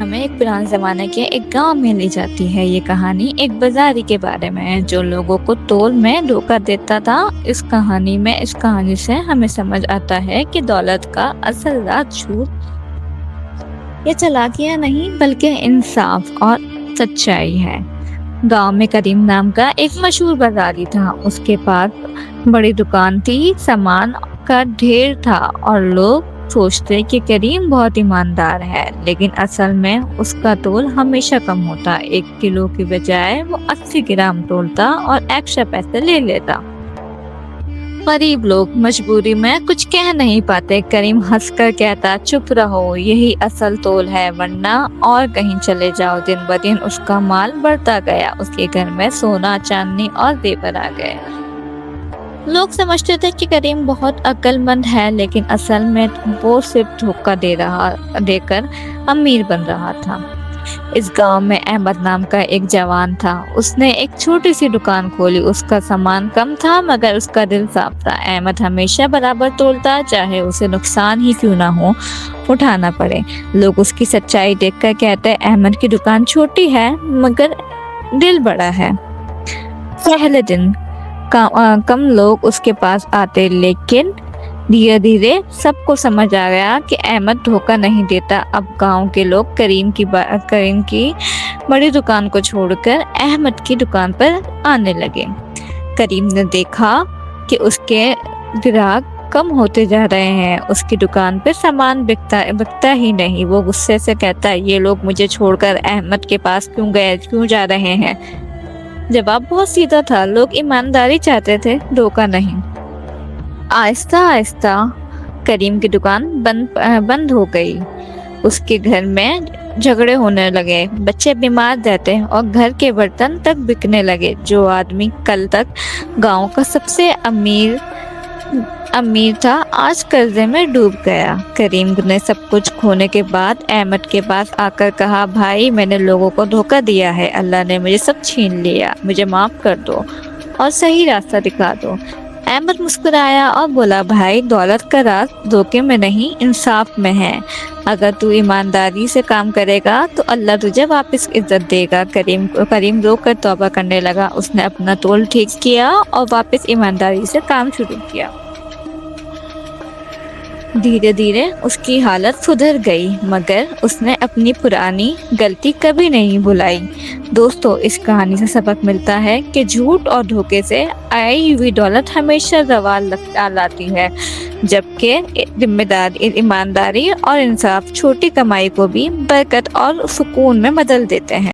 हमें एक पुराने ज़माने के एक गांव में ले जाती है। ये कहानी एक बाजारी के बारे में है जो लोगों को तोल में धोखा देता था। इस कहानी से हमें समझ आता है कि दौलत का असल राज झूठ या चालाकियां नहीं बल्कि इंसाफ और सच्चाई है। गांव में करीम नाम का एक मशहूर बाजारी था। उसके पास बड़ी दुकान थी, सामान का ढेर था और लोग सोचते कि करीम बहुत ईमानदार है, लेकिन असल में उसका तोल हमेशा कम होता। 1 किलो की बजाय वो 80 ग्राम तोलता और एक्स्ट्रा पैसे ले लेता। गरीब लोग मजबूरी में कुछ कह नहीं पाते। करीम हंसकर कहता, चुप रहो, यही असल तोल है, वरना और कहीं चले जाओ। दिन ब दिन उसका माल बढ़ता गया। उसके घर में सोना, चांदी और जेवर आ गए। लोग समझते थे कि करीम बहुत अक्लमंद है, लेकिन असल में वो सिर्फ धोखा देकर अमीर बन रहा था। इस गांव में अहमद नाम का एक जवान था। उसने एक छोटी सी दुकान खोली। उसका सामान कम था मगर उसका दिल साफ था। अहमद हमेशा बराबर तोलता, चाहे उसे नुकसान ही क्यों ना हो उठाना पड़े। लोग उसकी सच्चाई देखकर कहते, अहमद की दुकान छोटी है मगर दिल बड़ा है। पहले दिन कम लोग उसके पास आते, लेकिन धीरे धीरे सबको समझ आ गया कि अहमद धोखा नहीं देता। अब गांव के लोग करीम की बड़ी दुकान को छोड़कर अहमद की दुकान पर आने लगे। करीम ने देखा कि उसके ग्राहक कम होते जा रहे हैं। उसकी दुकान पर सामान बिकता ही नहीं। वो गुस्से से कहता, ये लोग मुझे छोड़कर अहमद के पास क्यों जा रहे हैं? जवाब बहुत सीधा था, लोग ईमानदारी चाहते थे, धोखा नहीं। आहिस्ता आहिस्ता करीम की दुकान बंद हो गई। उसके घर में झगड़े होने लगे, बच्चे बीमार रहते और घर के बर्तन तक बिकने लगे। जो आदमी कल तक गांव का सबसे अमीर था, आज कर्जे में डूब गया। करीम ने सब कुछ खोने के बाद अहमद के पास आकर कहा, भाई, मैंने लोगों को धोखा दिया है। अल्लाह ने मुझे सब छीन लिया। मुझे माफ कर दो और सही रास्ता दिखा दो। अहमद मुस्कुराया और बोला, भाई, दौलत का राज धोखे में नहीं, इंसाफ में है। अगर तू ईमानदारी से काम करेगा तो अल्लाह तुझे वापस इज्जत देगा। करीम रो कर तौबा करने लगा। उसने अपना तोल ठीक किया और वापस ईमानदारी से काम शुरू किया। धीरे धीरे उसकी हालत सुधर गई, मगर उसने अपनी पुरानी गलती कभी नहीं भुलाई। दोस्तों, इस कहानी से सबक मिलता है कि झूठ और धोखे से आई हुई दौलत हमेशा ज़वाल लाती है, जबकि ईमानदारी और इंसाफ छोटी कमाई को भी बरकत और सुकून में बदल देते हैं।